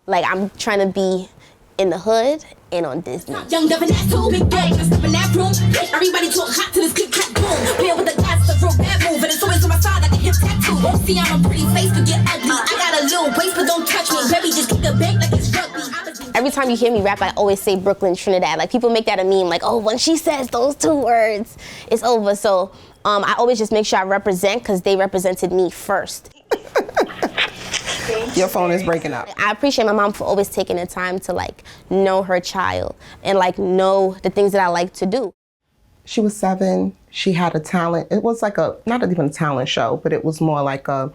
Like, I'm trying to be in the hood and on Disney. Young Devin, that's too big gang. Just up in that room. Everybody talk hot to this click clack boom. Play with the glass, the real bad move. And it's always on my side like a hip tattoo. See, I'm a pretty face to get ugly. I got a little waist, but don't touch me. Baby, just keep the bank like it's rugby. Every time you hear me rap, I always say Brooklyn, Trinidad. Like, people make that a meme, like, oh, when she says those 2 words, it's over. So I always just make sure I represent, because they represented me first. Your phone is breaking up. I appreciate my mom for always taking the time to, like, know her child and, like, know the things that I like to do. She was 7. She had a talent. It was like not even a talent show, but it was more like a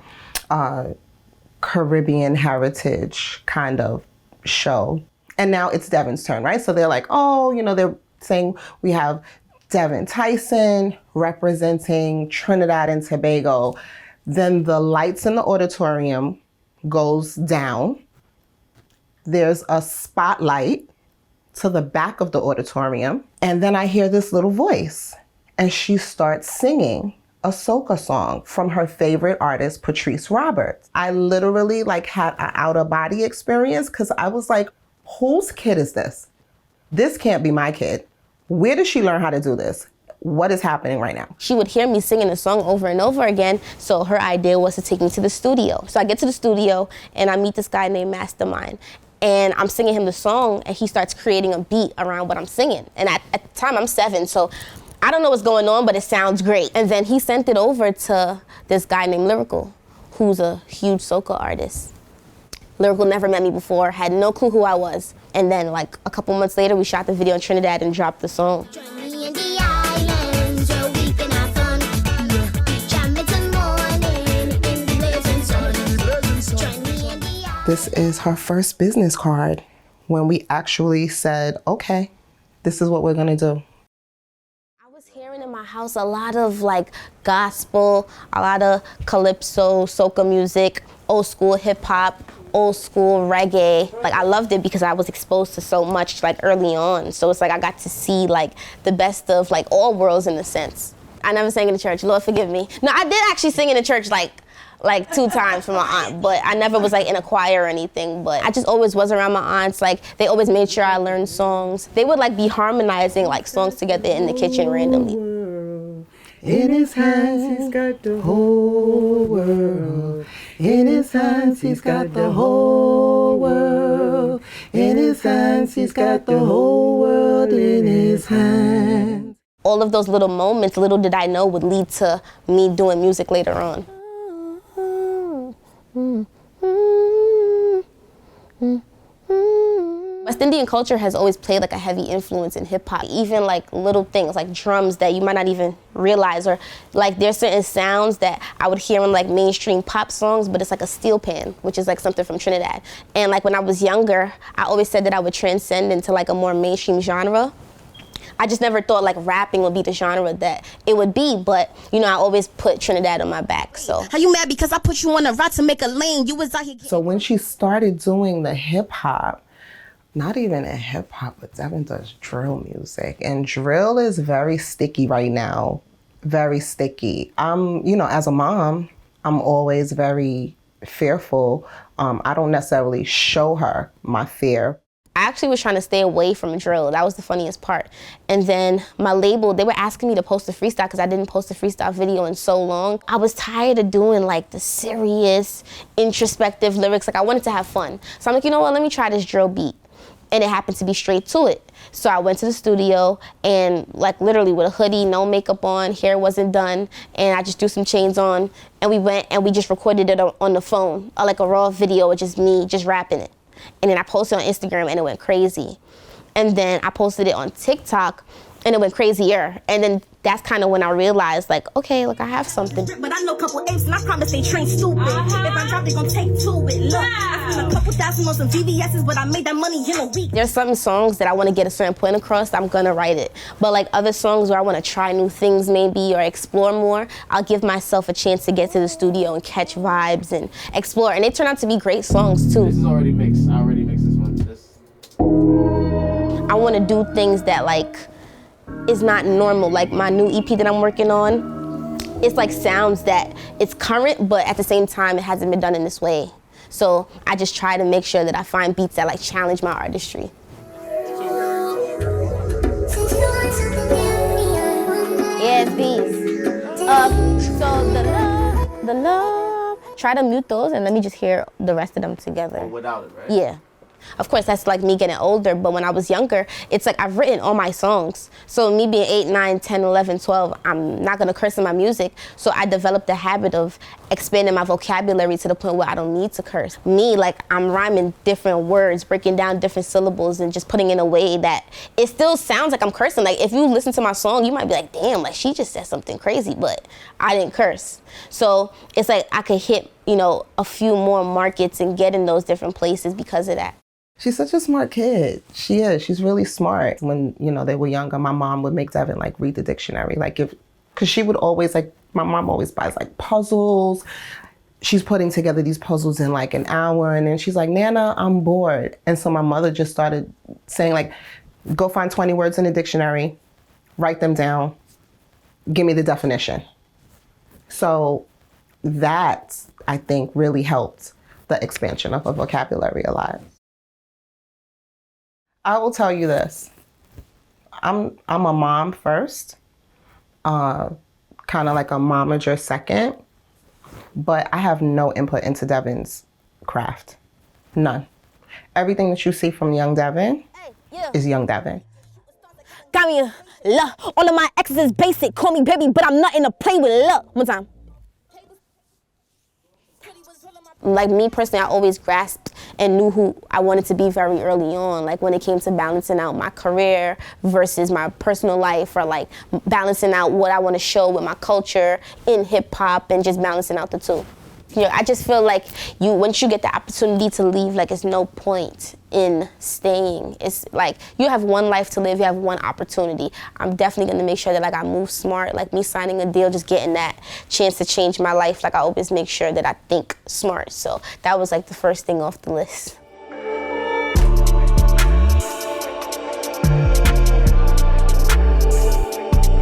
Caribbean heritage kind of show. And now it's Devin's turn, right? So they're like, oh, you know, they're saying we have Devin Tyson representing Trinidad and Tobago. Then the lights in the auditorium goes down. There's a spotlight to the back of the auditorium. And then I hear this little voice, and she starts singing a soca song from her favorite artist, Patrice Roberts. I literally like had an out-of-body experience, because I was like, whose kid is this? This can't be my kid. Where did she learn how to do this? What is happening right now? She would hear me singing the song over and over again, so her idea was to take me to the studio. So I get to the studio, and I meet this guy named Mastermind. And I'm singing him the song, and he starts creating a beat around what I'm singing. And at the time, I'm 7, so I don't know what's going on, but it sounds great. And then he sent it over to this guy named Lyrical, who's a huge soca artist. Lyrical never met me before, had no clue who I was. And then, like, a couple months later, we shot the video in Trinidad and dropped the song. This is her first business card when we actually said, okay, this is what we're gonna do. I was hearing in my house a lot of like gospel, a lot of calypso, soca music, old school hip hop, old school reggae. Like, I loved it because I was exposed to so much like early on. So it's like I got to see like the best of like all worlds in a sense. I never sang in the church, Lord forgive me. No, I did actually sing in the church like 2 times for my aunt, but I never was like in a choir or anything. But I just always was around my aunts. Like, they always made sure I learned songs. They would like be harmonizing like songs together in the kitchen randomly. In his hands, he's got the whole world. In his hands, he's got the whole world. In his hands, he's got the whole world in his hands. All of those little moments, little did I know, would lead to me doing music later on. West Indian culture has always played like a heavy influence in hip hop. Even like little things like drums that you might not even realize, or like there's certain sounds that I would hear in like mainstream pop songs, but it's like a steel pan, which is like something from Trinidad. And like when I was younger, I always said that I would transcend into like a more mainstream genre. I just never thought like rapping would be the genre that it would be, but you know, I always put Trinidad on my back, so. Are you mad because I put you on a route to make a lane? You was out here. So when she started doing the hip hop, not even a hip hop, but Devin does drill music, and drill is very sticky right now, very sticky. You know, as a mom, I'm always very fearful. I don't necessarily show her my fear. I actually was trying to stay away from drill. That was the funniest part. And then my label, they were asking me to post a freestyle because I didn't post a freestyle video in so long. I was tired of doing like the serious, introspective lyrics. Like, I wanted to have fun. So I'm like, you know what, let me try this drill beat. And it happened to be straight to it. So I went to the studio and like literally with a hoodie, no makeup on, hair wasn't done, and I just threw some chains on, and we went and we just recorded it on the phone, like a raw video of just me just rapping it. And then I posted on Instagram and it went crazy. And then I posted it on TikTok and it went crazier. And then that's kind of when I realized, like, okay, look, I have something. But I know a couple apes and I promise they train stupid. If I drop, they gon' take to it. Look, I spent a couple thousand on some VVS's, but I made that money in a week. There's some songs that I want to get a certain point across, I'm gonna write it. But like other songs where I want to try new things maybe or explore more, I'll give myself a chance to get to the studio and catch vibes and explore. And they turn out to be great songs too. This is already mixed. I already mixed this one. I want to do things that like is not normal. Like my new EP that I'm working on, it's like sounds that it's current, but at the same time, it hasn't been done in this way. So I just try to make sure that I find beats that like challenge my artistry. Yes, these. So the love. Try to mute those and let me just hear the rest of them together. Without it, right? Yeah. Of course, that's like me getting older, but when I was younger, it's like I've written all my songs. So me being 8, 9, 10, 11, 12, I'm not gonna curse in my music. So I developed the habit of expanding my vocabulary to the point where I don't need to curse. Me, like I'm rhyming different words, breaking down different syllables and just putting in a way that it still sounds like I'm cursing. Like if you listen to my song, you might be like, damn, like she just said something crazy, but I didn't curse. So it's like I could hit, you know, a few more markets and get in those different places because of that. She's such a smart kid. She is. She's really smart. When, you know, they were younger, my mom would make Devin like read the dictionary. Like because she would always like, my mom always buys like puzzles. She's putting together these puzzles in like an hour. And then she's like, Nana, I'm bored. And so my mother just started saying like, go find 20 words in the dictionary, write them down, give me the definition. So that, I think, really helped the expansion of a vocabulary a lot. I will tell you this. I'm a mom first, kind of like a momager second, but I have no input into Devin's craft. None. Everything that you see from young Devin is young Devin. Got me love. All of my exes is basic. Call me baby, but I'm nothing to play with. Love. One time. Like me personally, I always grasped and knew who I wanted to be very early on. Like when it came to balancing out my career versus my personal life, or like balancing out what I want to show with my culture in hip hop and just balancing out the two. You know, I just feel like once you get the opportunity to leave, like it's no point in staying. It's like you have one life to live, you have one opportunity. I'm definitely gonna make sure that like I move smart, like me signing a deal, just getting that chance to change my life. Like I always make sure that I think smart. So that was like the first thing off the list.